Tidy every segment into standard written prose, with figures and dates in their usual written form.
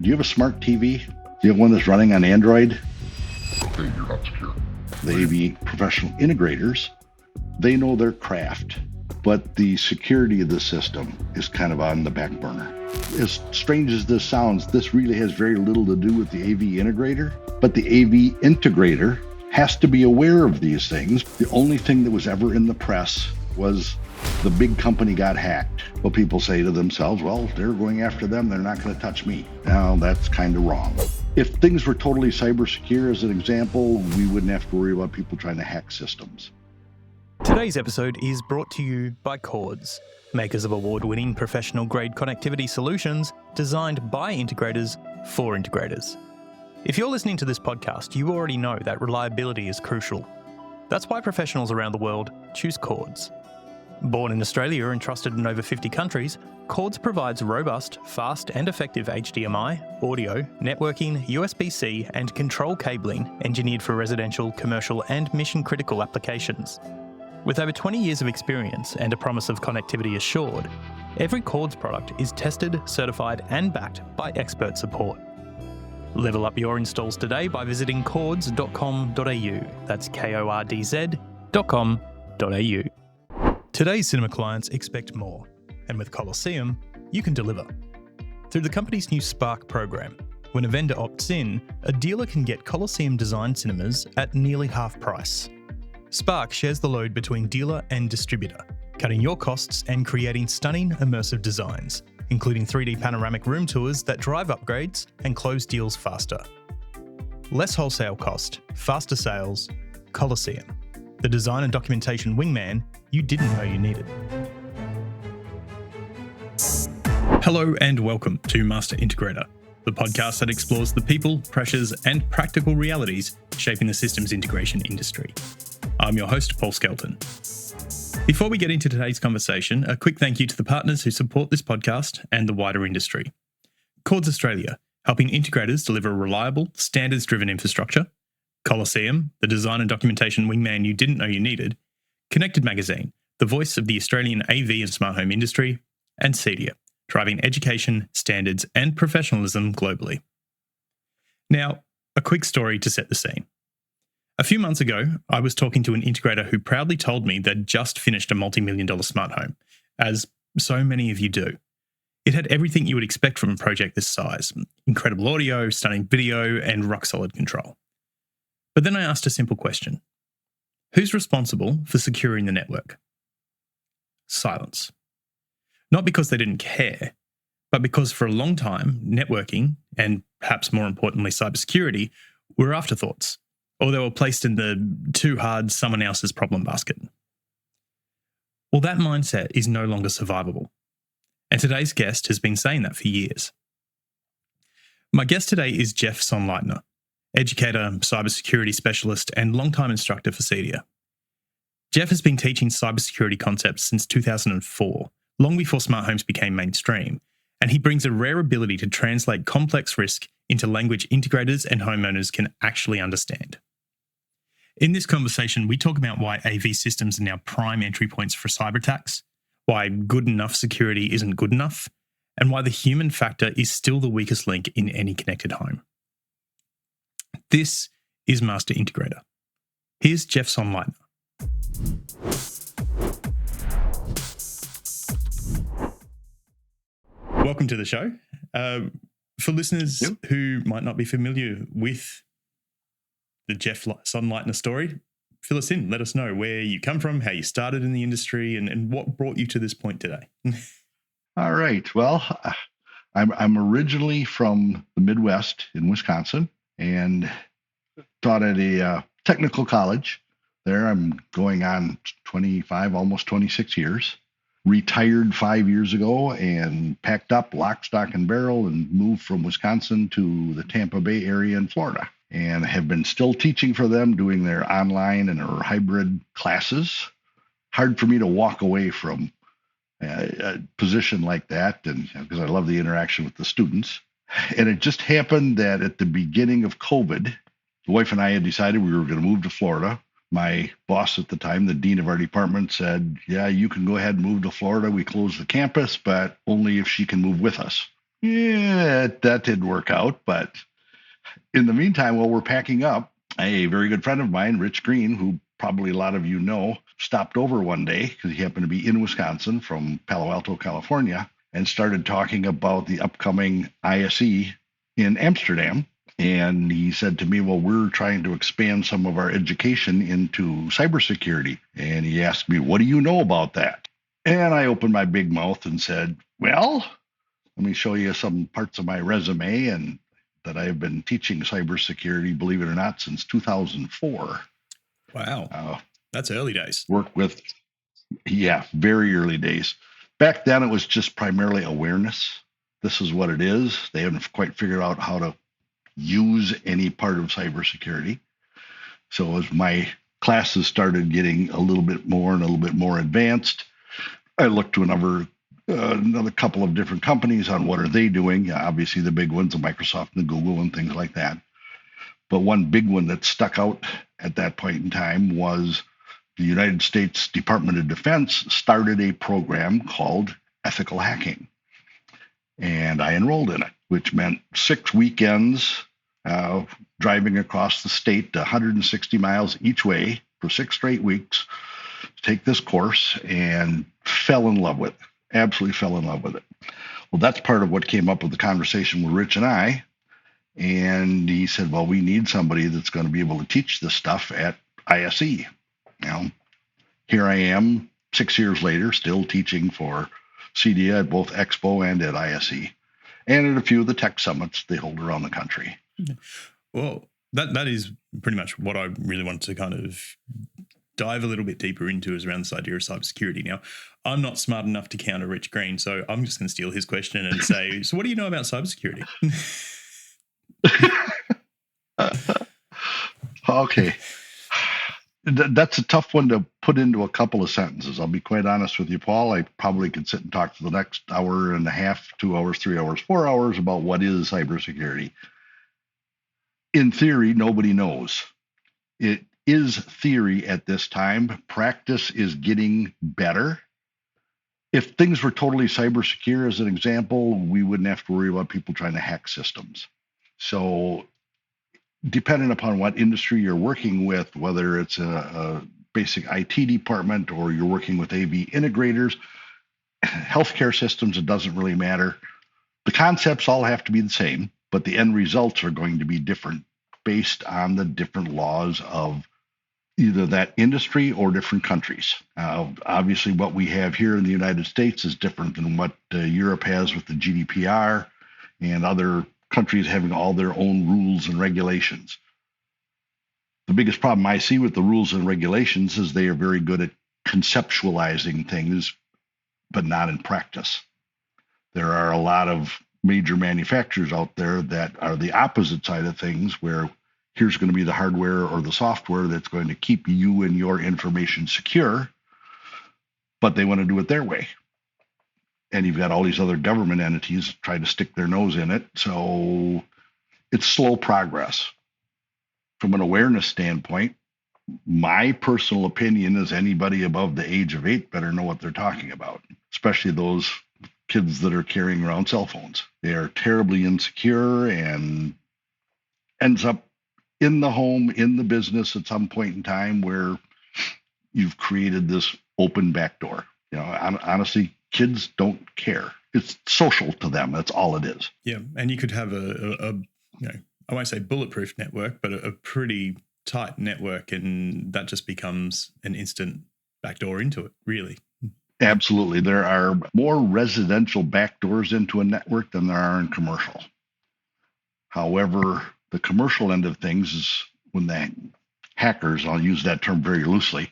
Do you have a smart TV? Do you have one that's running on Android? Okay, you're not secure. The AV professional integrators, they know their craft, but the security of the system is kind of on the back burner. As strange as this sounds, this really has very little to do with the AV integrator, but the AV integrator has to be aware of these things. The only thing that was ever in the press was the big company got hacked. Well, people say to themselves, well, they're going after them, they're not going to touch me. Now, that's kind of wrong. If things were totally cyber secure, as an example, we wouldn't have to worry about people trying to hack systems. Today's episode is brought to you by Chords, makers of award-winning professional-grade connectivity solutions designed by integrators for integrators. If you're listening to this podcast, you already know that reliability is crucial. That's why professionals around the world choose Chords. Born in Australia and trusted in over 50 countries, Chords provides robust, fast and effective HDMI, audio, networking, USB-C and control cabling engineered for residential, commercial and mission-critical applications. With over 20 years of experience and a promise of connectivity assured, every Chords product is tested, certified and backed by expert support. Level up your installs today by visiting chords.com.au. That's KORDZ.com.au. Today's cinema clients expect more, and with Colosseum, you can deliver. Through the company's new Spark program, when a vendor opts in, a dealer can get Colosseum designed cinemas at nearly half price. Spark shares the load between dealer and distributor, cutting your costs and creating stunning immersive designs, including 3D panoramic room tours that drive upgrades and close deals faster. Less wholesale cost, faster sales, Colosseum, the design and documentation wingman you didn't know you needed. Hello and welcome to Master Integrator, the podcast that explores the people, pressures and practical realities shaping the systems integration industry. I'm your host, Paul Skelton. Before we get into today's conversation, a quick thank you to the partners who support this podcast and the wider industry. Chords Australia, helping integrators deliver reliable, standards-driven infrastructure. Colosseum, the design and documentation wingman you didn't know you needed. Connected Magazine, the voice of the Australian AV and smart home industry. And CEDIA, driving education, standards and professionalism globally. Now, a quick story to set the scene. A few months ago, I was talking to an integrator who proudly told me they'd just finished a multi-million-dollar smart home, as so many of you do. It had everything you would expect from a project this size: incredible audio, stunning video, and rock-solid control. But then I asked a simple question. Who's responsible for securing the network? Silence. Not because they didn't care, but because for a long time, networking, and perhaps more importantly, cybersecurity, were afterthoughts, or they were placed in the too hard someone else's problem basket. Well, that mindset is no longer survivable. And today's guest has been saying that for years. My guest today is Jeff Sonnleitner, educator, cybersecurity specialist, and longtime instructor for CEDIA. Jeff has been teaching cybersecurity concepts since 2004, long before smart homes became mainstream, and he brings a rare ability to translate complex risk into language integrators and homeowners can actually understand. In this conversation, we talk about why AV systems are now prime entry points for cyber attacks, why good enough security isn't good enough, and why the human factor is still the weakest link in any connected home. This is Master Integrator. Here's Jeff Sonnleitner. Welcome to the show. For listeners who might not be familiar with the Jeff Sonnleitner story, fill us in. Let us know where you come from, how you started in the industry, and what brought you to this point today. All right. Well, I'm originally from the Midwest in Wisconsin and taught at a technical college. There I'm going on 25, almost 26 years. Retired 5 years ago and packed up lock, stock, and barrel and moved from Wisconsin to the Tampa Bay area in Florida. And have been still teaching for them, doing their online and or hybrid classes. Hard for me to walk away from a position like that, and because I love the interaction with the students. And it just happened that at the beginning of COVID, the wife and I had decided we were going to move to Florida. My boss at the time, the dean of our department, said, yeah, you can go ahead and move to Florida. We closed the campus, but only if she can move with us. Yeah, that didn't work out. But in the meantime, while we're packing up, a very good friend of mine, Rich Green, who probably a lot of you know, stopped over one day because he happened to be in Wisconsin from Palo Alto, California, and started talking about the upcoming ISE in Amsterdam. And he said to me, well, we're trying to expand some of our education into cybersecurity. And he asked me, what do you know about that? And I opened my big mouth and said, well, let me show you some parts of my resume and that I've been teaching cybersecurity, believe it or not, since 2004. Wow. That's early days. Worked with, very early days. Back then, it was just primarily awareness. This is what it is. They haven't quite figured out how to use any part of cybersecurity. So as my classes started getting a little bit more advanced, I looked to another couple of different companies on what are they doing. Obviously, the big ones, the Microsoft and the Google and things like that. But one big one that stuck out at that point in time was the United States Department of Defense started a program called ethical hacking. And I enrolled in it, which meant 6 weekends driving across the state 160 miles each way for 6 straight weeks to take this course, and fell in love with it. Absolutely fell in love with it. Well, that's part of what came up with the conversation with Rich and I. And he said, well, we need somebody that's going to be able to teach this stuff at ISE. Now, here I am 6 years later, still teaching for CEDIA at both Expo and at ISE, and at a few of the tech summits they hold around the country. Well, that is pretty much what I really wanted to kind of dive a little bit deeper into, is around this idea of cybersecurity. Now, I'm not smart enough to counter Rich Green, so I'm just going to steal his question and say, so what do you know about cybersecurity? Okay. That's a tough one to put into a couple of sentences. I'll be quite honest with you, Paul. I probably could sit and talk for the next hour and a half, 2 hours, 3 hours, 4 hours about what is cybersecurity. In theory, nobody knows. It is theory at this time. Practice is getting better. If things were totally cyber secure, as an example, we wouldn't have to worry about people trying to hack systems. So depending upon what industry you're working with, whether it's a basic IT department or you're working with AV integrators, healthcare systems, it doesn't really matter. The concepts all have to be the same, but the end results are going to be different based on the different laws of either that industry or different countries. Obviously, what we have here in the United States is different than what Europe has with the GDPR and other countries having all their own rules and regulations. The biggest problem I see with the rules and regulations is they are very good at conceptualizing things, but not in practice. There are a lot of major manufacturers out there that are the opposite side of things, where here's going to be the hardware or the software that's going to keep you and your information secure, but they want to do it their way. And you've got all these other government entities trying to stick their nose in it. So it's slow progress. From an awareness standpoint, my personal opinion is anybody above the age of 8 better know what they're talking about, especially those kids that are carrying around cell phones. They are terribly insecure and ends up in the home, in the business at some point in time, where you've created this open backdoor. Honestly, kids don't care. It's social to them. That's all it is. Yeah, and you could have a I won't say bulletproof network, but a pretty tight network, and that just becomes an instant backdoor into it, really. Absolutely. There are more residential backdoors into a network than there are in commercial. However, the commercial end of things is when the hackers, I'll use that term very loosely,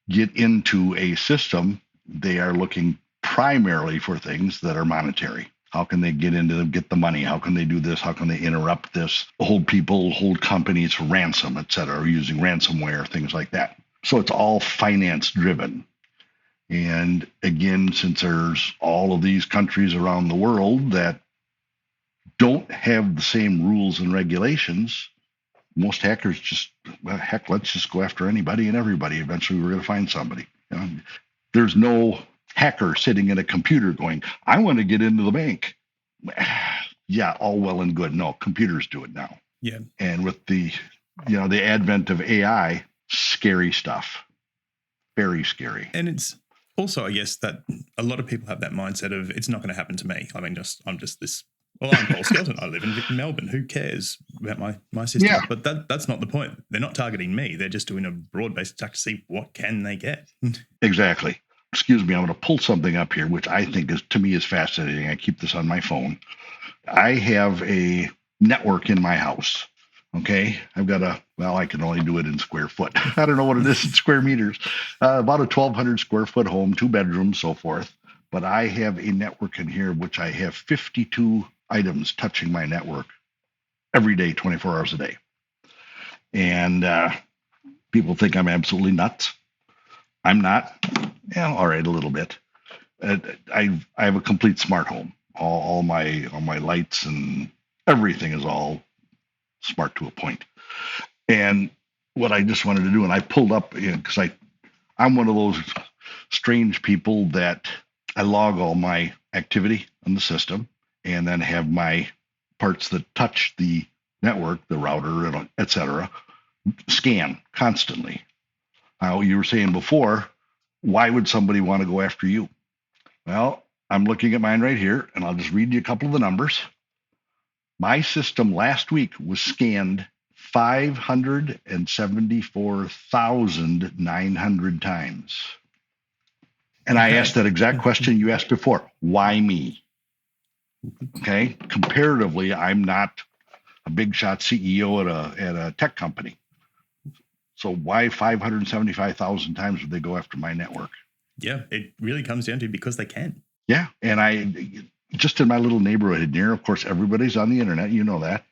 get into a system, they are looking primarily for things that are monetary. How can they get into them, get the money? How can they do this? How can they interrupt this? Hold people, hold companies for ransom, et cetera, or using ransomware, things like that. So it's all finance driven. And again, since there's all of these countries around the world that don't have the same rules and regulations, most hackers just, well, heck, let's just go after anybody and everybody. Eventually, we're going to find somebody. There's no hacker sitting in a computer going, I want to get into the bank. yeah, all well and good. No, computers do it now. Yeah. And with the advent of AI, scary stuff. Very scary. And it's also, I guess, that a lot of people have that mindset of it's not going to happen to me. I mean, I'm just this. Well, I'm Paul Skelton. I live in Melbourne. Who cares about my system? Yeah. But that's not the point. They're not targeting me. They're just doing a broad-based attack to see what can they get. Exactly. Excuse me, I'm going to pull something up here, which I think to me is fascinating. I keep this on my phone. I have a network in my house. Okay. I've got I can only do it in square foot. I don't know what it is in square meters. About a 1,200 square foot home, 2 bedrooms, so forth. But I have a network in here, which I have 52 items touching my network every day, 24 hours a day. And people think I'm absolutely nuts. I'm not. Yeah, all right, a little bit. I have a complete smart home. All my lights and everything is all smart to a point. And what I just wanted to do, and I pulled up because I'm one of those strange people that I log all my activity on the system and then have my parts that touch the network, the router, etc., scan constantly. Now, you were saying before, why would somebody want to go after you? Well, I'm looking at mine right here, and I'll just read you a couple of the numbers. My system last week was scanned 574,900 times. And I asked that exact question you asked before. Why me? Okay. Comparatively, I'm not a big shot CEO at a tech company. So why 575,000 times would they go after my network? Yeah, it really comes down to because they can. Yeah. And I just in my little neighborhood here, of course, everybody's on the internet. You know that.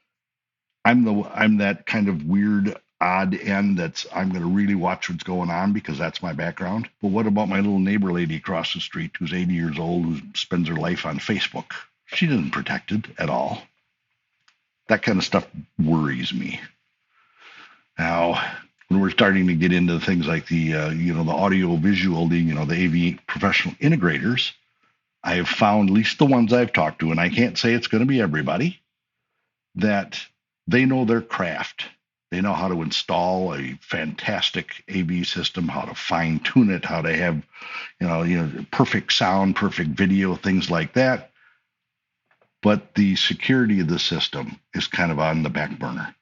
I'm that kind of weird, odd end I'm going to really watch what's going on because that's my background. But what about my little neighbor lady across the street who's 80 years old, who spends her life on Facebook? She isn't protected at all. That kind of stuff worries me. Now, when we're starting to get into things like the audio visual, the AV professional integrators, I have found, at least the ones I've talked to, and I can't say it's going to be everybody, that they know their craft. They know how to install a fantastic AV system, how to fine tune it, how to have, perfect sound, perfect video, things like that. But the security of the system is kind of on the back burner.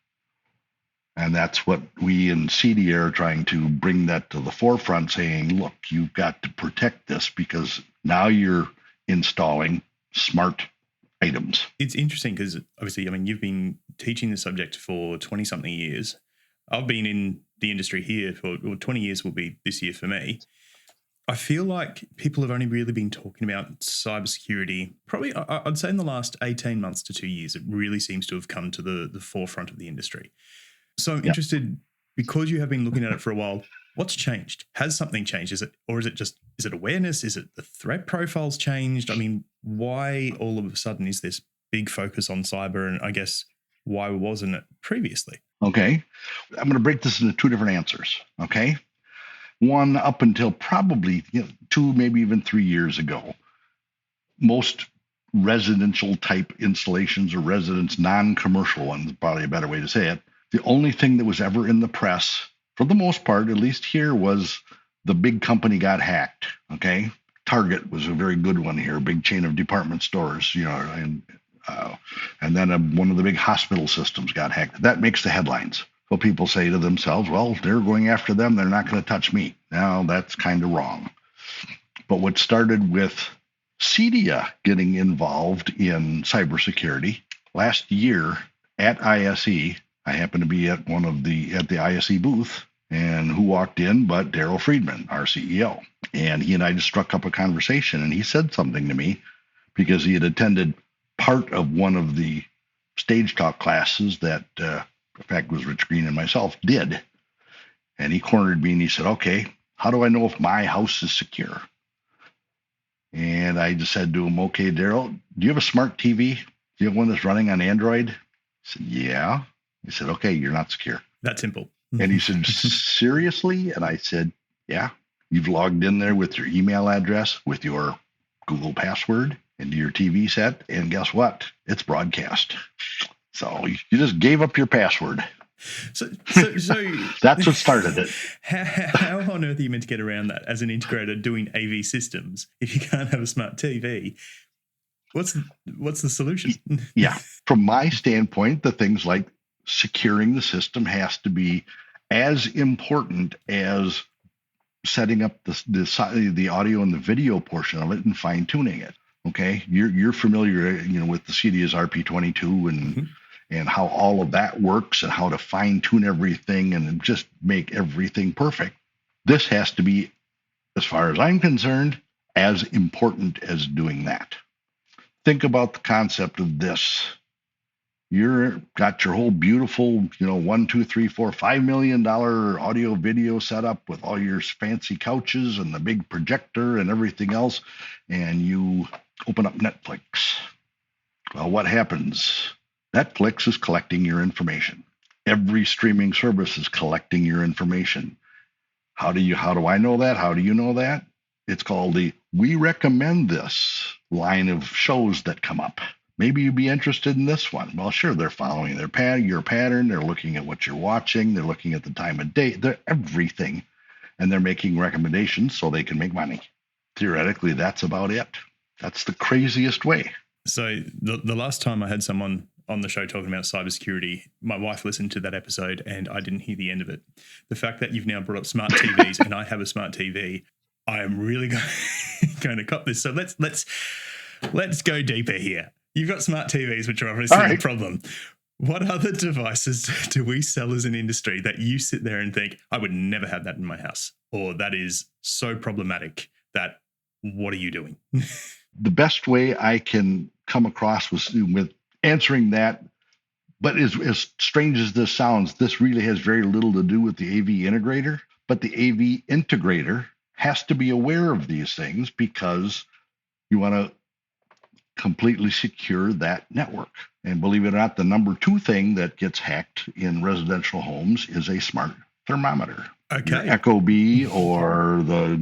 And that's what we in CEDIA are trying to bring that to the forefront, saying, look, you've got to protect this because now you're installing smart items. It's interesting because obviously, I mean, you've been teaching the subject for 20-something years. I've been in the industry here for 20 years will be this year for me. I feel like people have only really been talking about cybersecurity, probably I'd say in the last 18 months to 2 years, it really seems to have come to the forefront of the industry. So I'm interested, because you have been looking at it for a while, what's changed? Has something changed? Is it awareness? Is it the threat profiles changed? I mean, why all of a sudden is this big focus on cyber? And I guess why wasn't it previously? Okay. I'm going to break this into 2 different answers. Okay. One, up until probably 2, maybe even 3 years ago, most residential type installations or non-commercial ones, probably a better way to say it, the only thing that was ever in the press, for the most part, at least here, was the big company got hacked. Okay. Target was a very good one here, a big chain of department stores, and then one of the big hospital systems got hacked. That makes the headlines. So people say to themselves, well, they're going after them. They're not going to touch me. Now, that's kind of wrong. But what started with CEDIA getting involved in cybersecurity last year at ISE, I happened to be at the ISE booth, and who walked in but Daryl Friedman, our CEO. And he and I just struck up a conversation, and he said something to me because he had attended part of one of the stage talk classes that, in fact, was Rich Green and myself did. And he cornered me and he said, okay, how do I know if my house is secure? And I just said to him, okay, Daryl, do you have a smart TV? Do you have one that's running on Android? He said, yeah. He said, okay, you're not secure. That's simple. And he said, seriously? And I said, yeah. You've logged in there with your email address, with your Google password. into your TV set, and guess what? It's broadcast. So you just gave up your password. So That's what started it. How on earth are you meant to get around that as an integrator doing AV systems if you can't have a smart TV? What's the solution? Yeah. From my standpoint, the things like securing the system has to be as important as setting up the audio and the video portion of it and fine tuning it. Okay, you're familiar, with the CEDIA's RP22 and how all of that works and how to fine tune everything and just make everything perfect. This has to be, as far as I'm concerned, as important as doing that. Think about the concept of this. You're got your whole beautiful, $1, $2, $3, $4, $5 million audio video setup with all your fancy couches and the big projector and everything else, and you open up Netflix. Well, what happens? Netflix is collecting your information. Every streaming service is collecting your information. How do I know that? How do you know that? It's called the "we recommend this" line of shows that come up. Maybe you'd be interested in this one. Well, sure, they're following your pattern. They're looking at what you're watching. They're looking at the time of day. They're everything. And they're making recommendations so they can make money. Theoretically, that's about it. That's the craziest way. So the last time I had someone on the show talking about cybersecurity, my wife listened to that episode and I didn't hear the end of it. The fact that you've now brought up smart TVs and I have a smart TV, I am really going to cop this. So let's go deeper here. You've got smart TVs, which are obviously a problem. What other devices do we sell as an industry that you sit there and think, I would never have that in my house, or that is so problematic that what are you doing? The best way I can come across with answering that, but as strange as this sounds, this really has very little to do with the AV integrator, but the AV integrator has to be aware of these things because you want to completely secure that network. And believe it or not, the number 2 thing that gets hacked in residential homes is a smart thermometer. Okay. Your Ecobee or the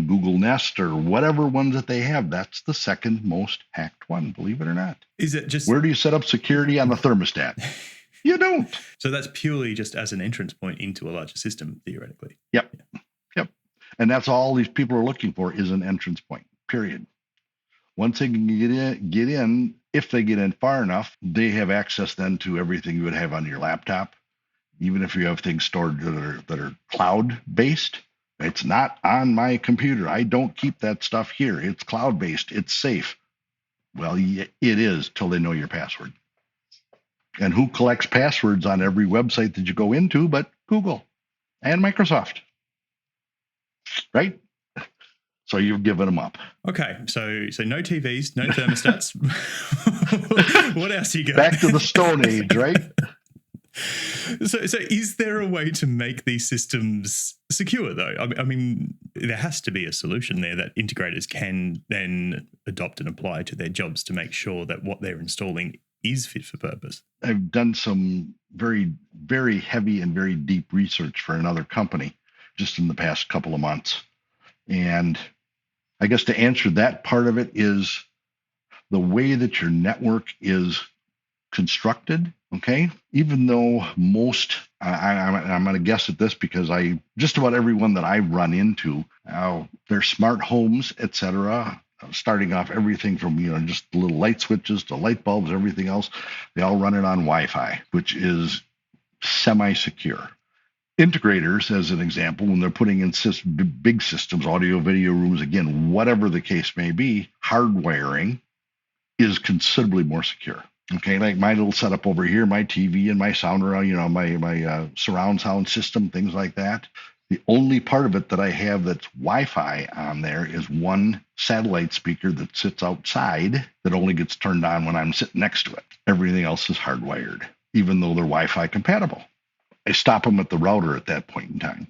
Google Nest or whatever ones that they have. That's the second most hacked one, believe it or not. Is it just where do you set up security on a thermostat? You don't. So that's purely just as an entrance point into a larger system, theoretically. Yep. And that's all these people are looking for is an entrance point, period. Once they can get in, if they get in far enough, they have access then to everything you would have on your laptop. Even if you have things stored that are cloud-based, it's not on my computer. I don't keep that stuff here. It's cloud-based. It's safe. Well, it is till they know your password. And who collects passwords on every website that you go into but Google and Microsoft, right? So you've given them up. Okay, so no TVs, no thermostats. What else you got? Back to the Stone Age, right? So is there a way to make these systems secure, though? I mean, there has to be a solution there that integrators can then adopt and apply to their jobs to make sure that what they're installing is fit for purpose. I've done some very, very heavy and very deep research for another company just in the past couple of months. And I guess to answer that part of it is the way that your network is constructed. Okay, even though most, I'm going to guess at this because just about everyone that I've run into, they're smart homes, etc. Starting off everything from just little light switches to light bulbs, everything else, they all run it on Wi-Fi, which is semi-secure. Integrators, as an example, when they're putting in big systems, audio, video rooms, again, whatever the case may be, hardwiring is considerably more secure. Okay, like my little setup over here, my TV and my sound around, my surround sound system, things like that. The only part of it that I have that's Wi-Fi on there is one satellite speaker that sits outside that only gets turned on when I'm sitting next to it. Everything else is hardwired, even though they're Wi-Fi compatible. I stop them at the router at that point in time.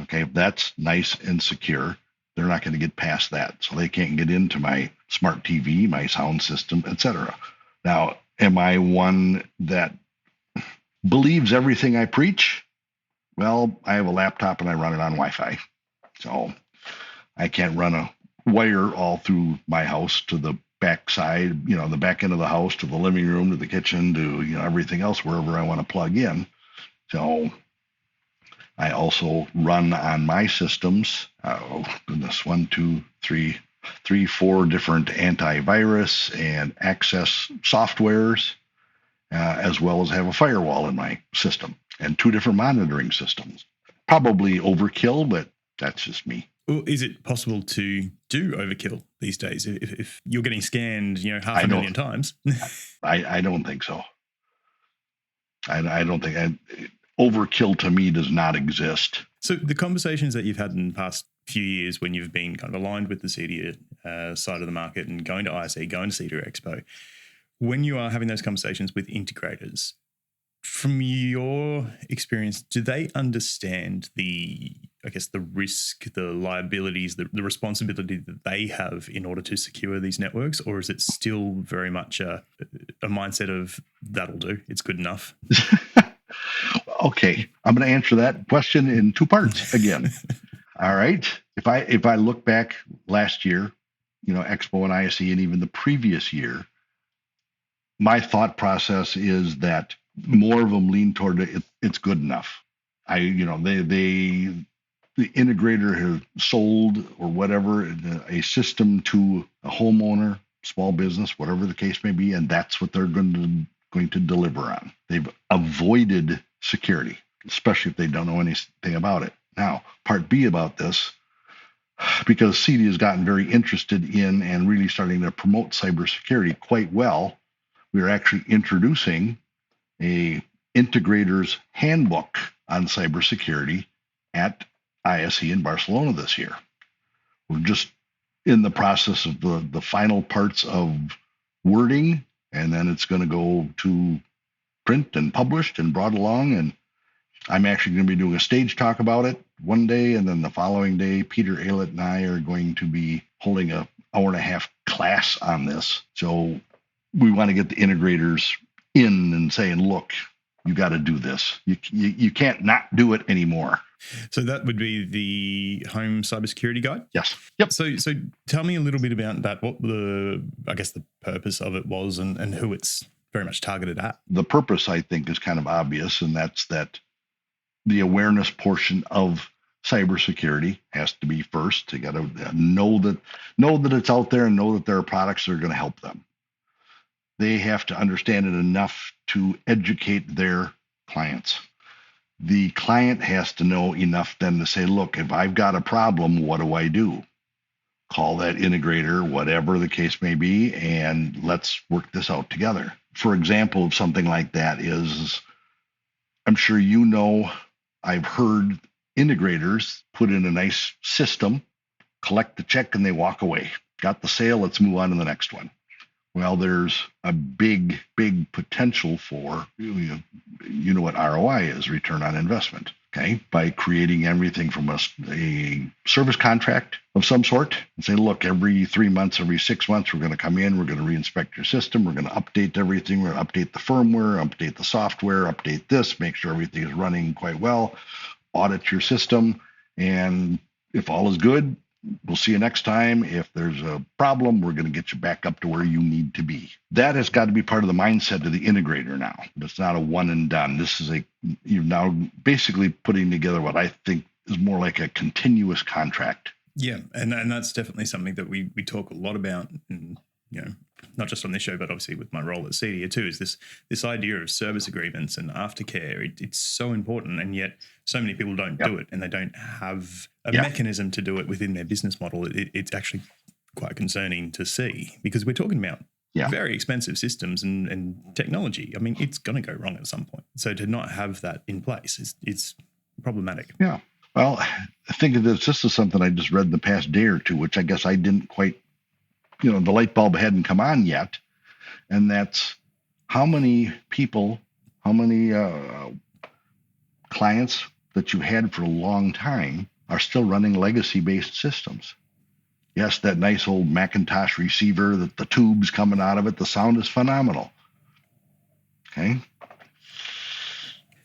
Okay, if that's nice and secure, they're not going to get past that. So they can't get into my smart TV, my sound system, etc. Now, am I one that believes everything I preach? Well, I have a laptop and I run it on Wi-Fi. So I can't run a wire all through my house to the back side, the back end of the house, to the living room, to the kitchen, to, everything else, wherever I want to plug in. So I also run on my systems, one, two, three, four different antivirus and access softwares, as well as have a firewall in my system and two different monitoring systems. Probably overkill, but that's just me. Well, is it possible to do overkill these days if you're getting scanned, half a million times? I don't think so. I don't think overkill to me does not exist. So the conversations that you've had in the past few years when you've been kind of aligned with the CEDIA side of the market and going to ISE, going to CEDIA Expo, when you are having those conversations with integrators, from your experience, do they understand the risk, the liabilities, the responsibility that they have in order to secure these networks? Or is it still very much a mindset of that'll do, it's good enough? Okay, I'm going to answer that question in two parts again. All right. If I look back last year, Expo and ISE, and even the previous year, my thought process is that more of them lean toward it's good enough. The integrator has sold or whatever a system to a homeowner, small business, whatever the case may be, and that's what they're going to deliver on. They've avoided security, especially if they don't know anything about it. Now, part B about this, because CEDIA has gotten very interested in and really starting to promote cybersecurity quite well, we are actually introducing a Integrators handbook on cybersecurity at ISE in Barcelona this year. We're just in the process of the final parts of wording, and then it's going to go to print and published and brought along. And I'm actually going to be doing a stage talk about it one day, and then the following day, Peter Aylett and I are going to be holding an hour-and-a-half class on this. So we want to get the integrators in and saying, look, you got to do this. You can't not do it anymore. So that would be the Home Cybersecurity Guide? Yes. Yep. So tell me a little bit about that, what the purpose of it was and who it's very much targeted at. The purpose, I think, is kind of obvious, and that's that the awareness portion of cybersecurity has to be first. You got to know that it's out there and know that there are products that are going to help them. They have to understand it enough to educate their clients. The client has to know enough then to say, look, if I've got a problem, what do I do? Call that integrator, whatever the case may be, and let's work this out together. For example, of something like that is, I'm sure I've heard integrators put in a nice system, collect the check, and they walk away. Got the sale, let's move on to the next one. Well, there's a big potential for, what ROI is, return on investment, okay? By creating everything from a service contract of some sort and say, look, every 3 months, every 6 months, we're going to come in, we're going to reinspect your system, we're going to update everything, we're going to update the firmware, update the software, update this, make sure everything is running quite well, audit your system, and if all is good, we'll see you next time. If there's a problem, we're going to get you back up to where you need to be. That has got to be part of the mindset of the integrator now. It's not a one and done. This is you're now basically putting together what I think is more like a continuous contract. Yeah, and that's definitely something that we talk a lot about, and not just on this show, but obviously with my role at CEDIA too, is this idea of service agreements and aftercare. It's so important, and yet so many people don't do it, and they don't have a mechanism to do it within their business model. It's actually quite concerning to see, because we're talking about very expensive systems and technology. I mean, it's going to go wrong at some point. So to not have that in place is problematic. Yeah. Well, I think this is something I just read in the past day or two, which I guess I didn't quite, the light bulb hadn't come on yet. And that's how many clients that you had for a long time are still running legacy-based systems. Yes, that nice old Macintosh receiver, that the tube's coming out of it, the sound is phenomenal. Okay?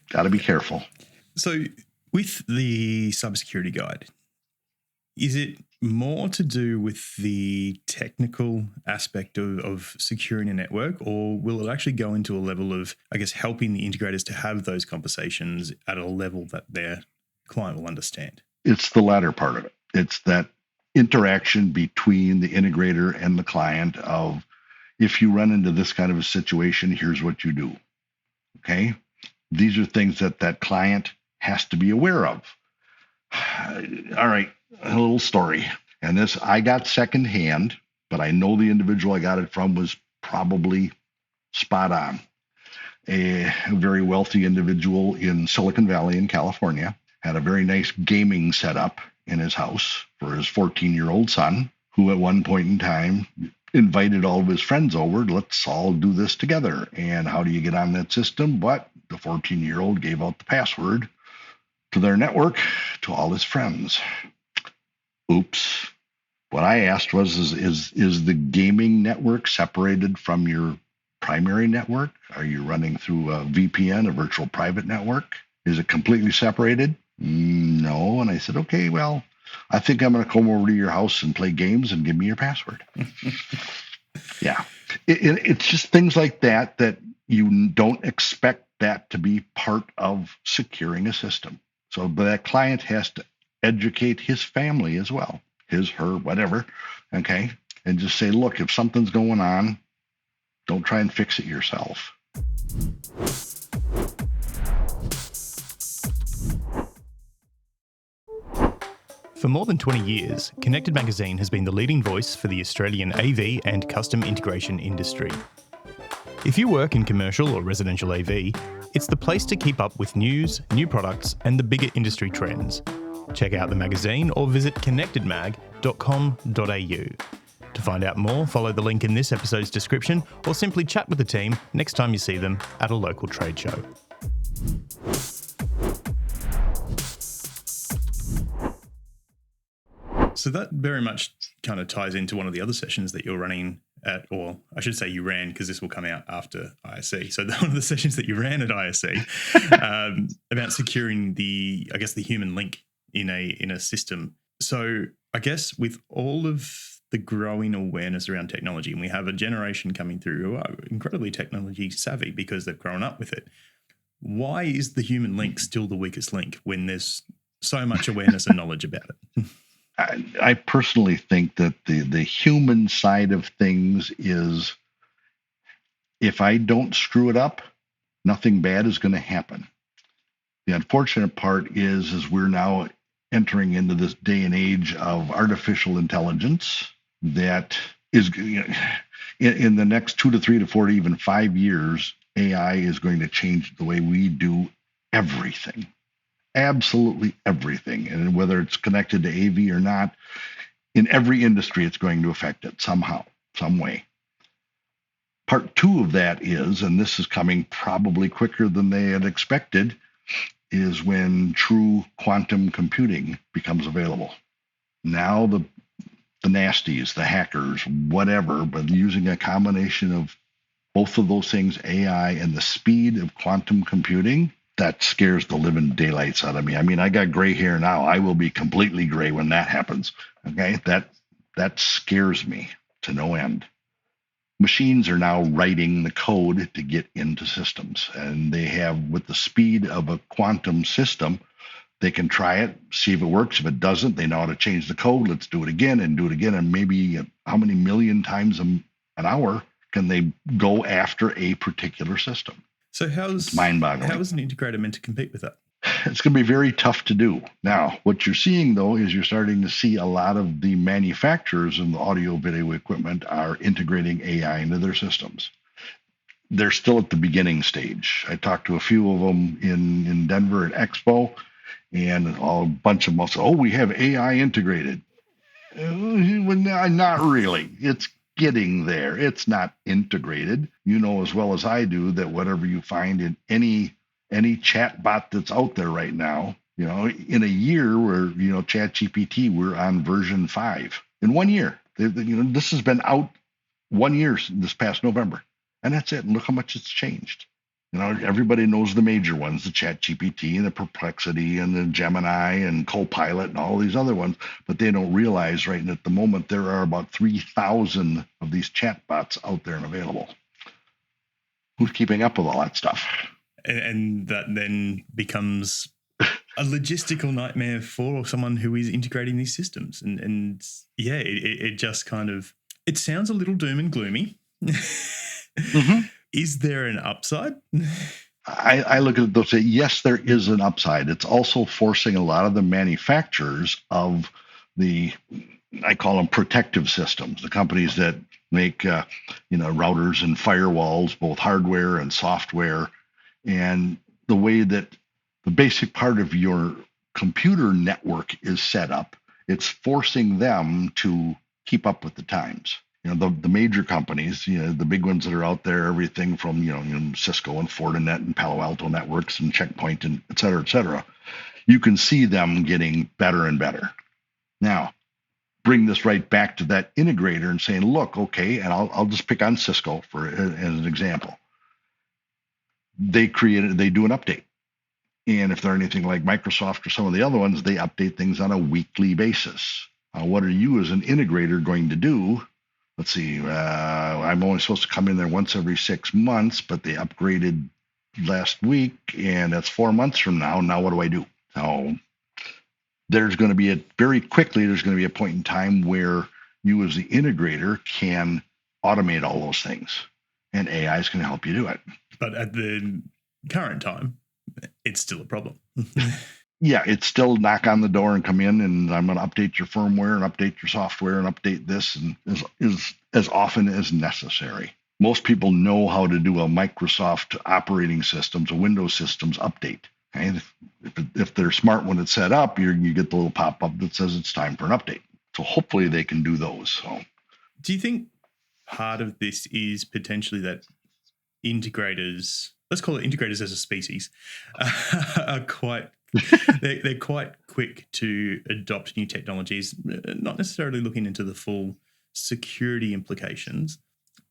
Got to be careful. So with the cybersecurity guide, Is it more to do with the technical aspect of securing a network, or will it actually go into a level of, I guess, helping the integrators to have those conversations at a level that their client will understand? It's the latter part of it. It's that interaction between the integrator and the client of, if you run into this kind of a situation, here's what you do. Okay? These are things that that client has to be aware of. All right, a little story. And this I got secondhand, but I know the individual I got it from was probably spot on. A very wealthy individual in Silicon Valley in California had a very nice gaming setup in his house for his 14-year-old son, who at one point in time invited all of his friends over. Let's all do this together. And how do you get on that system? But the 14-year-old gave out the password to their network to all his friends. Oops. What I asked was, is the gaming network separated from your primary network? Are you running through a VPN, a virtual private network? Is it completely separated? No. And I said, okay, well, I think I'm going to come over to your house and play games and give me your password. Yeah. It's just things like that that you don't expect that to be part of securing a system. So that client has to educate his family as well, his, her, whatever, okay? And just say, look, if something's going on, don't try and fix it yourself. For more than 20 years, Connected Magazine has been the leading voice for the Australian AV and custom integration industry. If you work in commercial or residential AV, it's the place to keep up with news, new products, and the bigger industry trends. Check out the magazine or visit connectedmag.com.au. To find out more, follow the link in this episode's description or simply chat with the team next time you see them at a local trade show. So that very much kind of ties into one of the other sessions that you're running at, or I should say you ran, because this will come out after ISC. So one of the sessions that you ran at ISC about securing the human link in a system. So I guess with all of the growing awareness around technology, and we have a generation coming through who are incredibly technology savvy because they've grown up with it, why is the human link still the weakest link when there's so much awareness and knowledge about it? I personally think that the human side of things is, if I don't screw it up, nothing bad is going to happen. The unfortunate part is we're now entering into this day and age of artificial intelligence that is, in the next 2 to 3 to 4 to even 5 years, AI is going to change the way we do everything. Absolutely everything. And whether it's connected to AV or not, in every industry, it's going to affect it somehow, some way. Part 2 of that is, and this is coming probably quicker than they had expected, is when true quantum computing becomes available. Now the nasties, the hackers, whatever, but using a combination of both of those things, AI and the speed of quantum computing, that scares the living daylights out of me. I mean, I got gray hair now. I will be completely gray when that happens. Okay, that scares me to no end. Machines are now writing the code to get into systems, and they have, with the speed of a quantum system, they can try it, see if it works. If it doesn't, they know how to change the code. Let's do it again and do it again. And maybe how many million times an hour can they go after a particular system? So how's mind-boggling. How is an integrator meant to compete with that? It's going to be very tough to do. Now, what you're seeing, though, is you're starting to see a lot of the manufacturers in the audio video equipment are integrating AI into their systems. They're still at the beginning stage. I talked to a few of them in Denver at Expo, and a bunch of them said, oh, we have AI integrated. Not really. It's getting there. It's not integrated. You know as well as I do that whatever you find in any chat bot that's out there right now, in a year where, ChatGPT, we're on version 5. In 1 year. This has been out 1 year this past November. And that's it. And look how much it's changed. Everybody knows the major ones, the ChatGPT and the Perplexity and the Gemini and Copilot and all these other ones, but they don't realize right at the moment there are about 3,000 of these chatbots out there and available. Who's keeping up with all that stuff? And that then becomes a logistical nightmare for someone who is integrating these systems. And yeah, it just kind of, it sounds a little doom and gloomy. Mm-hmm. Is there an upside? I look at it and say, yes, there is an upside. It's also forcing a lot of the manufacturers of I call them protective systems, the companies that make, routers and firewalls, both hardware and software, and the way that the basic part of your computer network is set up, it's forcing them to keep up with the times. The major companies, the big ones that are out there, everything from, Cisco and Fortinet and Palo Alto Networks and Checkpoint and et cetera, you can see them getting better and better. Now, bring this right back to that integrator and saying, look, okay, and I'll just pick on Cisco as an example. They do an update. And if they're anything like Microsoft or some of the other ones, they update things on a weekly basis. What are you as an integrator going to do? Let's see, I'm only supposed to come in there once every 6 months, but they upgraded last week, and that's 4 months from now. Now what do I do? So there's going to be very quickly a point in time where you as the integrator can automate all those things, and AI is going to help you do it. But at the current time, it's still a problem. Yeah, it's still knock on the door and come in, and I'm going to update your firmware and update your software and update this, and as often as necessary. Most people know how to do a Microsoft operating systems, a Windows systems update. Okay? If they're smart when it's set up, you get the little pop-up that says it's time for an update. So hopefully they can do those. So, do you think part of this is potentially that integrators, let's call it integrators as a species, are quite they're quite quick to adopt new technologies, not necessarily looking into the full security implications.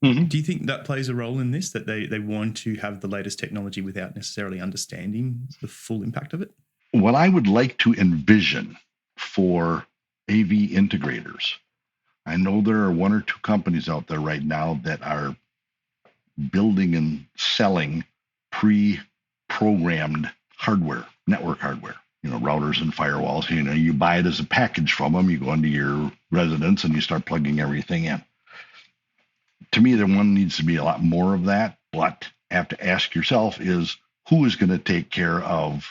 Mm-hmm. Do you think that plays a role in this, that they want to have the latest technology without necessarily understanding the full impact of it? What I would like to envision for AV integrators, I know there are 1 or 2 companies out there right now that are building and selling pre-programmed hardware, network hardware, routers and firewalls. You buy it as a package from them. You go into your residence and you start plugging everything in. To me, there needs to be a lot more of that. But you have to ask yourself is who is going to take care of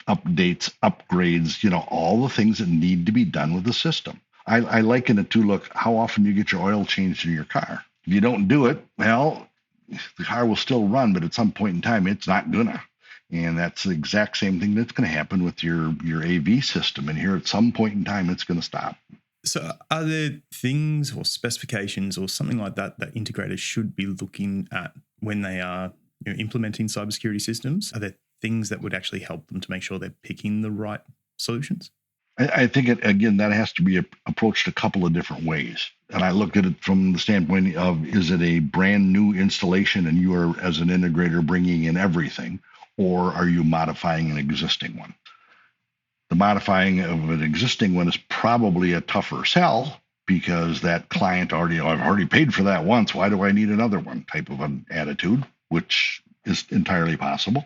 updates, upgrades, all the things that need to be done with the system. I liken it to, look, how often you get your oil changed in your car. If you don't do it, well, the car will still run, but at some point in time, it's not gonna. And that's the exact same thing that's going to happen with your AV system. And here at some point in time, it's going to stop. So are there things or specifications or something like that integrators should be looking at when they are implementing cybersecurity systems? Are there things that would actually help them to make sure they're picking the right solutions? I think, that has to be approached a couple of different ways. And I look at it from the standpoint of, is it a brand new installation and you are, as an integrator, bringing in everything? Or are you modifying an existing one? The modifying of an existing one is probably a tougher sell because that client I've already paid for that once. Why do I need another one? Type of an attitude, which is entirely possible.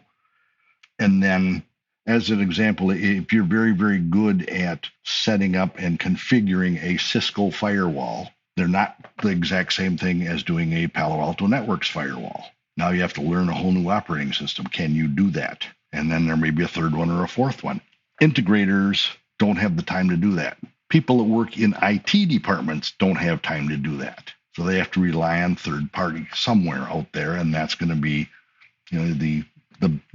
And then, as an example, if you're very, very good at setting up and configuring a Cisco firewall, they're not the exact same thing as doing a Palo Alto Networks firewall. Now you have to learn a whole new operating system. Can you do that? And then there may be a third one or a fourth one. Integrators don't have the time to do that. People that work in IT departments don't have time to do that. So they have to rely on third party somewhere out there, and that's going to be, the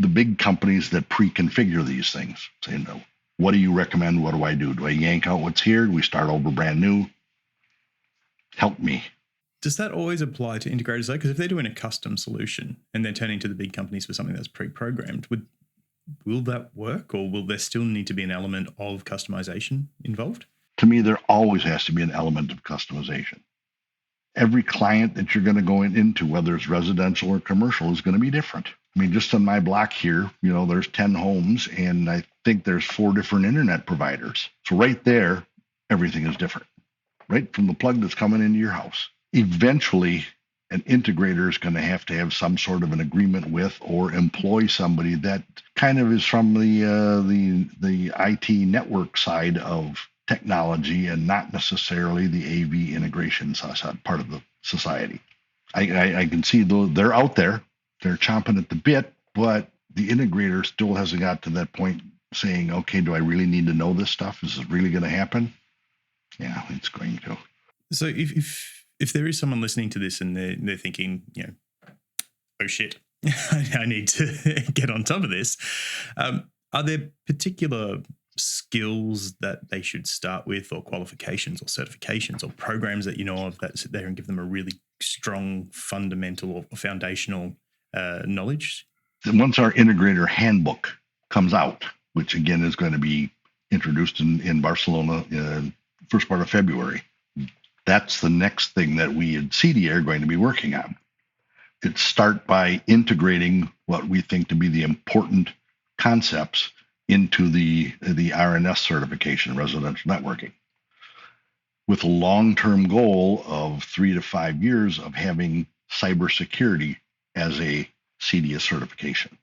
big companies that pre-configure these things. Say, what do you recommend? What do I do? Do I yank out what's here? Do we start over brand new? Help me. Does that always apply to integrators though? Because if they're doing a custom solution and they're turning to the big companies for something that's pre-programmed, will that work, or will there still need to be an element of customization involved? To me, there always has to be an element of customization. Every client that you're going to go into, whether it's residential or commercial, is going to be different. I mean, just on my block here, there's 10 homes, and I think there's 4 different internet providers. So right there, everything is different, right from the plug that's coming into your house. Eventually, an integrator is going to have some sort of an agreement with or employ somebody that kind of is from the IT network side of technology and not necessarily the AV integration part of the society. I can see they're out there, they're chomping at the bit, but the integrator still hasn't got to that point saying, okay, do I really need to know this stuff? Is this really going to happen? Yeah, it's going to. So if there is someone listening to this and they're thinking, oh shit, I need to get on top of this, are there particular skills that they should start with, or qualifications or certifications or programs that you know of that sit there and give them a really strong fundamental or foundational knowledge? Once our integrator handbook comes out, which again is going to be introduced in Barcelona first part of February, that's the next thing that we at CEDIA are going to be working on. It start by integrating what we think to be the important concepts into the RNS certification, residential networking, with a long-term goal of 3 to 5 years of having cybersecurity as a CEDIA certification.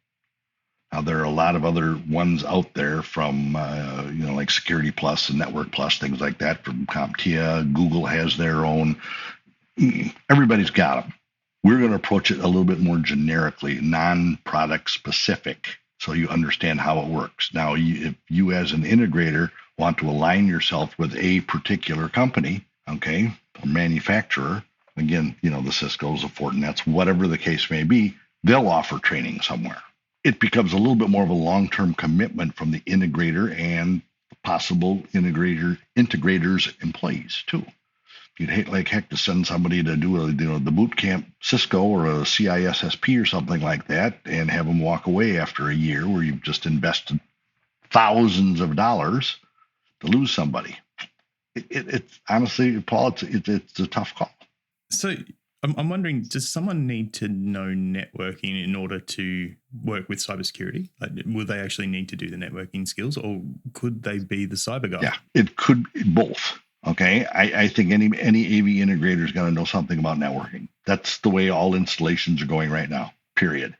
Now, there are a lot of other ones out there from, like Security Plus and Network Plus, things like that from CompTIA. Google has their own. Everybody's got them. We're going to approach it a little bit more generically, non-product specific, so you understand how it works. Now, if you as an integrator want to align yourself with a particular company, okay, a manufacturer, again, the Cisco's, the Fortinets, whatever the case may be, they'll offer training somewhere. It becomes a little bit more of a long-term commitment from the integrator and possible integrators employees too. You'd hate like heck to send somebody to do the boot camp Cisco or a CISSP or something like that and have them walk away after a year where you've just invested thousands of dollars to lose somebody. It's honestly, Paul, it's a tough call. So I'm wondering, does someone need to know networking in order to work with cybersecurity? Like, will they actually need to do the networking skills, or could they be the cyber guy? Yeah, it could be both. Okay, I think any AV integrator is going to know something about networking. That's the way all installations are going right now, period.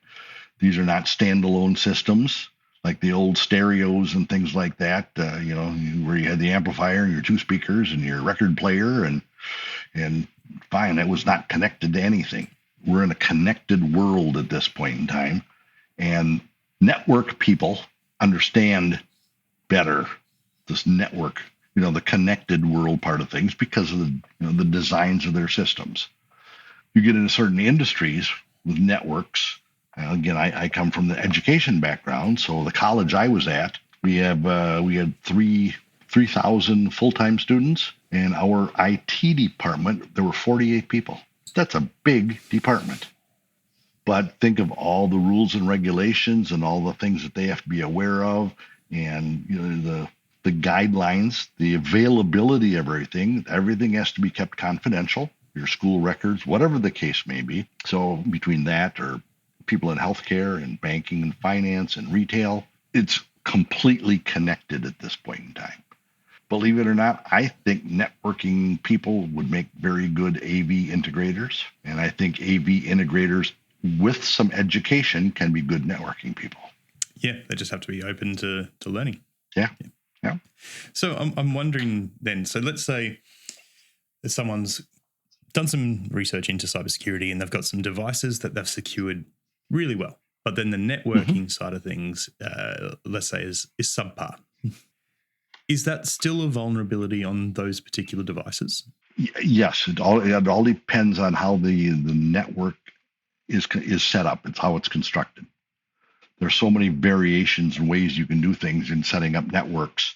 These are not standalone systems like the old stereos and things like that, where you had the amplifier and your 2 speakers and your record player and fine, that was not connected to anything. We're in a connected world at this point in time, and network people understand better this network, the connected world part of things because of the designs of their systems. You get into certain industries with networks. Again, I come from the education background, so the college I was at, we had 3,000 full-time students. In our IT department, there were 48 people. That's a big department. But think of all the rules and regulations and all the things that they have to be aware of, and the guidelines, the availability of everything. Everything has to be kept confidential. Your school records, whatever the case may be. So between that or people in healthcare and banking and finance and retail, it's completely connected at this point in time. Believe it or not, I think networking people would make very good AV integrators. And I think AV integrators with some education can be good networking people. Yeah, they just have to be open to learning. Yeah. So I'm wondering then, so let's say that someone's done some research into cybersecurity and they've got some devices that they've secured really well, but then the networking side of things, let's say, is subpar. Is that still a vulnerability on those particular devices? Yes, it all depends on how the network is set up. It's how it's constructed. There's so many variations and ways you can do things in setting up networks.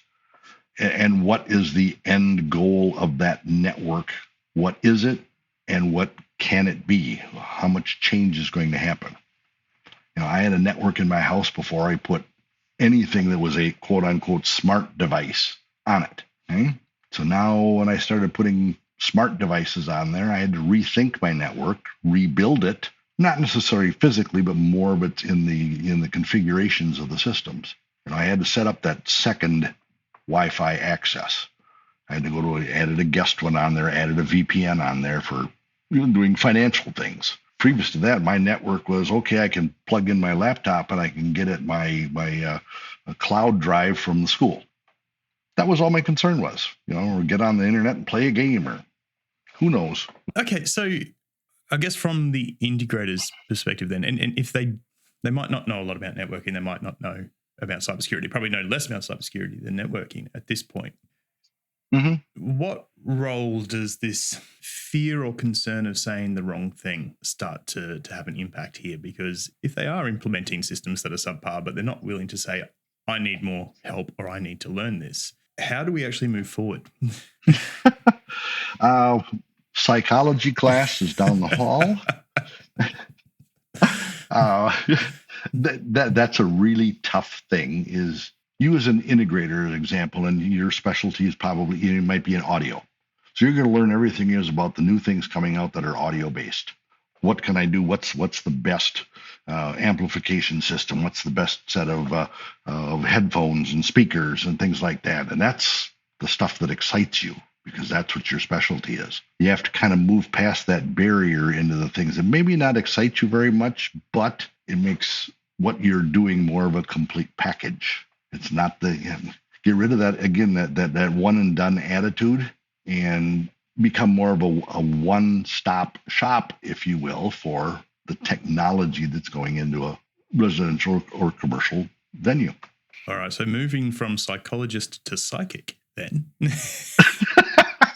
And what is the end goal of that network? What is it, and what can it be? How much change is going to happen? I had a network in my house before I put anything that was a quote-unquote smart device on it. Okay? So now when I started putting smart devices on there, I had to rethink my network, rebuild it, not necessarily physically, but more of it's in the configurations of the systems. I had to set up that second Wi-Fi access. I had to added a guest one on there, added a VPN on there for doing financial things. Previous to that, my network was okay. I can plug in my laptop and I can get at my cloud drive from the school. That was all my concern was, or get on the internet and play a game, or who knows. Okay, so I guess from the integrator's perspective then, and if they might not know a lot about networking, they might not know about cybersecurity, probably know less about cybersecurity than networking at this point. Mm-hmm. What role does this fear or concern of saying the wrong thing start to have an impact here? Because if they are implementing systems that are subpar, but they're not willing to say, I need more help or I need to learn this, how do we actually move forward? Psychology class is down the hall. That's a really tough thing. Is you as an integrator, an example, and your specialty is probably, it might be in audio. So you're going to learn everything is about the new things coming out that are audio based. What can I do? What's the best amplification system? What's the best set of headphones and speakers and things like that? And that's the stuff that excites you, because that's what your specialty is. You have to kind of move past that barrier into the things that maybe not excite you very much, but it makes what you're doing more of a complete package. It's not get rid of that, again, that one and done attitude, and become more of a one-stop shop, if you will, for the technology that's going into a residential or commercial venue. All right, so moving from psychologist to psychic then. 3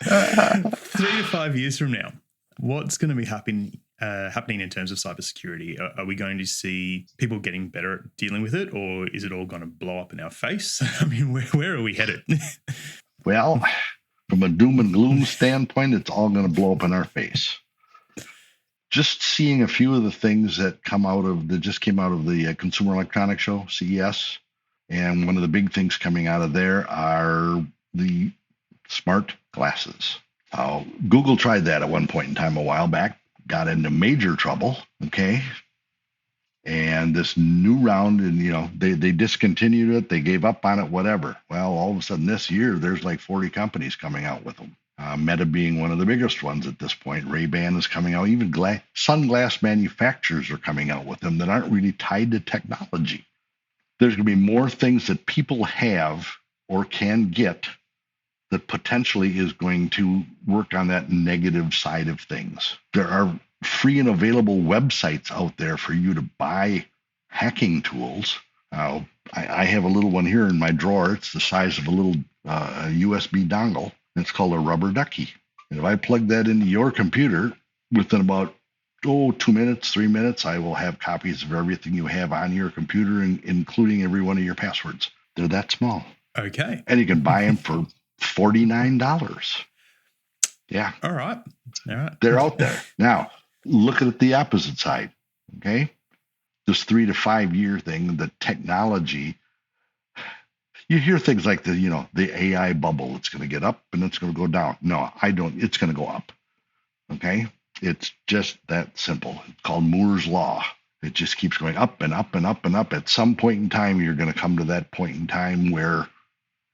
to 5 years from now, what's going to be happening in terms of cybersecurity? Are we going to see people getting better at dealing with it, or is it all going to blow up in our face? I mean, where are we headed? Well, from a doom and gloom standpoint, it's all going to blow up in our face. Just seeing a few of the things that just came out of the Consumer Electronics Show, CES, and one of the big things coming out of there are the smart glasses. Google tried that at one point in time a while back, got into major trouble, okay? And this new round, and they discontinued it, they gave up on it, whatever. Well, all of a sudden this year, there's like 40 companies coming out with them. Meta being one of the biggest ones at this point. Ray-Ban is coming out. Even sunglass manufacturers are coming out with them that aren't really tied to technology. There's going to be more things that people have or can get that potentially is going to work on that negative side of things. There are free and available websites out there for you to buy hacking tools. I have a little one here in my drawer. It's the size of a little USB dongle. It's called a rubber ducky. And if I plug that into your computer, within about 2 minutes, 3 minutes, I will have copies of everything you have on your computer, including every one of your passwords. They're that small. Okay. And you can buy them for $49. Yeah. All right. They're out there. Now, look at the opposite side, okay? This 3 to 5 year thing, the technology, you hear things like the AI bubble. It's going to get up and it's going to go down. No, I don't. It's going to go up, okay? It's just that simple. It's called Moore's Law. It just keeps going up and up and up and up. At some point in time, you're going to come to that point in time where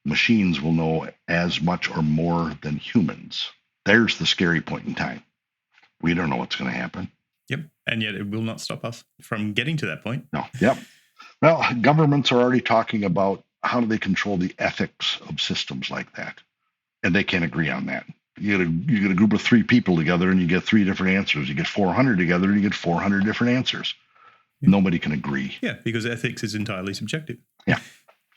machines will know as much or more than humans. There's the scary point in time. We don't know what's going to happen. Yep. And yet it will not stop us from getting to that point. No. Yep. Well, governments are already talking about how do they control the ethics of systems like that. And they can't agree on that. You get a group of 3 people together and you get 3 different answers. You get 400 together and you get 400 different answers. Yeah. Nobody can agree. Yeah, because ethics is entirely subjective. Yeah.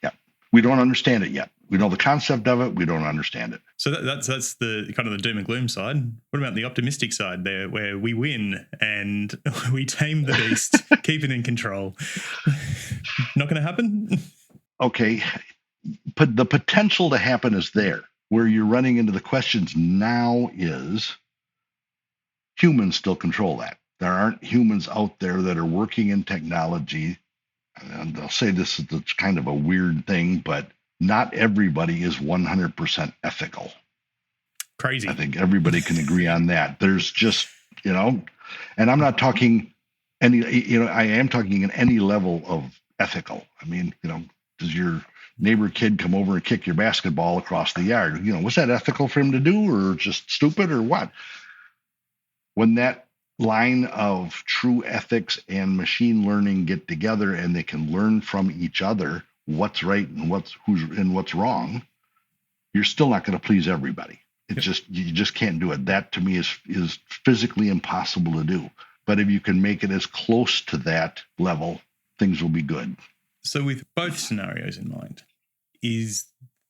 Yeah. We don't understand it yet. We know the concept of it. We don't understand it. So that's the kind of the doom and gloom side. What about the optimistic side there, where we win and we tame the beast, keep it in control? Not going to happen? Okay. But the potential to happen is there. Where you're running into the questions now is humans still control that. There aren't humans out there that are working in technology. And I'll say this is kind of a weird thing, but not everybody is 100% ethical. Crazy. I think everybody can agree on that. There's just, and I'm not talking I am talking in any level of ethical. I mean, does your neighbor kid come over and kick your basketball across the yard? Was that ethical for him to do, or just stupid, or what? When that line of true ethics and machine learning get together and they can learn from each other what's right and what's wrong, you're still not going to please everybody. You just can't do it. That to me is physically impossible to do. But if you can make it as close to that level, things will be good. So with both scenarios in mind, is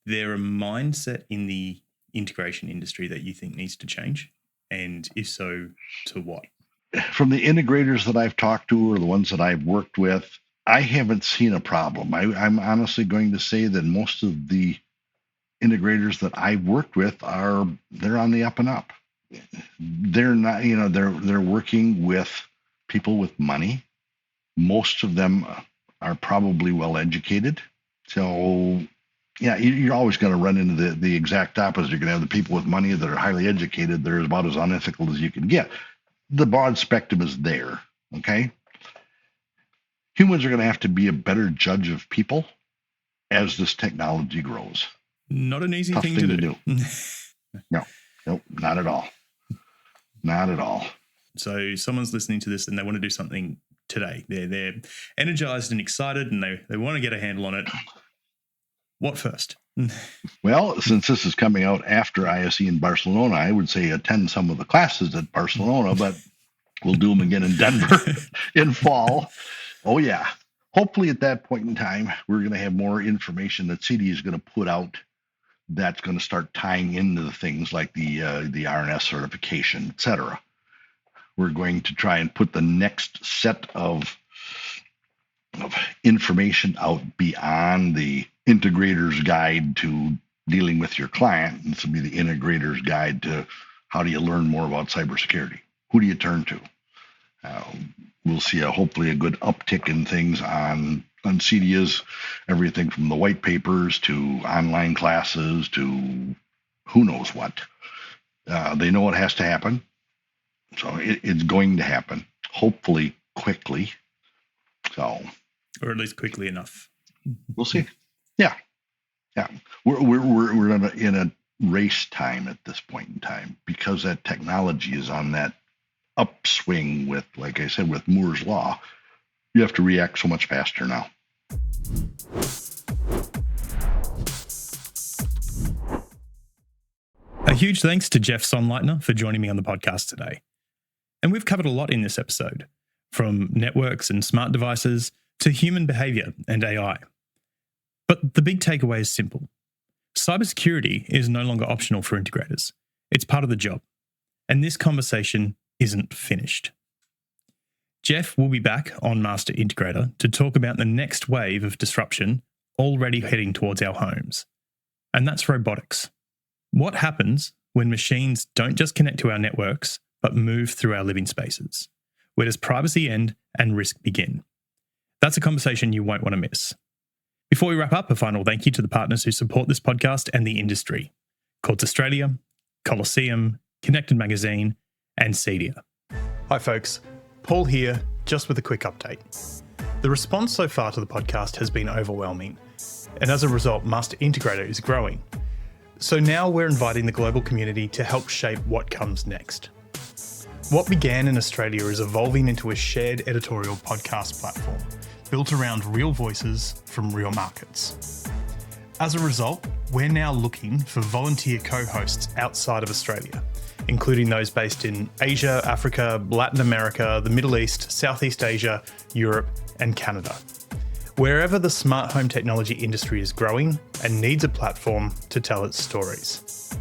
there a mindset in the integration industry that you think needs to change? And if so, to what? From the integrators that I've talked to or the ones that I've worked with, I haven't seen a problem. I'm honestly going to say that most of the integrators that I've worked with they're on the up and up. They're not, they're working with people with money. Most of them are probably well educated. So yeah, you're always going to run into the exact opposite. You're going to have the people with money that are highly educated. They're about as unethical as you can get. The broad spectrum is there. Okay. Humans are going to have to be a better judge of people as this technology grows. Not an easy thing to do. No, not at all. Not at all. So someone's listening to this and they want to do something today. They're energized and excited and they want to get a handle on it. What first? Well, since this is coming out after ISE in Barcelona, I would say attend some of the classes at Barcelona, but we'll do them again in Denver in fall. Oh, yeah. Hopefully at that point in time, we're going to have more information that CEDIA is going to put out that's going to start tying into the things like the RNS certification, et cetera. We're going to try and put the next set of information out beyond the integrator's guide to dealing with your client. This will be the integrator's guide to how do you learn more about cybersecurity? Who do you turn to? We'll see hopefully a good uptick in things on CEDIA's, everything from the white papers to online classes to who knows what. They know it has to happen. So it's going to happen, hopefully quickly. So, or at least quickly enough. We'll see. Yeah. We're in a race time at this point in time because that technology is on that upswing with, like I said, with Moore's Law. You have to react so much faster now. A huge thanks to Jeff Sonnleitner for joining me on the podcast today. And we've covered a lot in this episode, from networks and smart devices to human behavior and AI. But the big takeaway is simple. Cybersecurity is no longer optional for integrators. It's part of the job. And this conversation isn't finished. Jeff will be back on Master Integrator to talk about the next wave of disruption already heading towards our homes. And that's robotics. What happens when machines don't just connect to our networks, but move through our living spaces? Where does privacy end and risk begin? That's a conversation you won't want to miss. Before we wrap up, a final thank you to the partners who support this podcast and the industry: Courts Australia, Coliseum, Connected Magazine, and CEDIA. Hi folks, Paul here, just with a quick update. The response so far to the podcast has been overwhelming, and as a result, Master Integrator is growing. So now we're inviting the global community to help shape what comes next. What began in Australia is evolving into a shared editorial podcast platform built around real voices from real markets. As a result, we're now looking for volunteer co-hosts outside of Australia, including those based in Asia, Africa, Latin America, the Middle East, Southeast Asia, Europe, and Canada. Wherever the smart home technology industry is growing and needs a platform to tell its stories.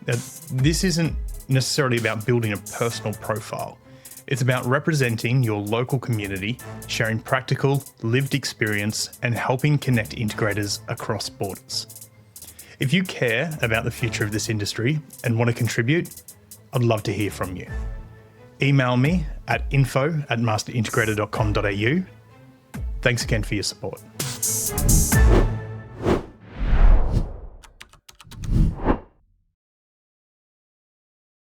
Now, this isn't necessarily about building a personal profile. It's about representing your local community, sharing practical, lived experience, and helping connect integrators across borders. If you care about the future of this industry and want to contribute, I'd love to hear from you. Email me at info@masterintegrator.com.au. Thanks again for your support.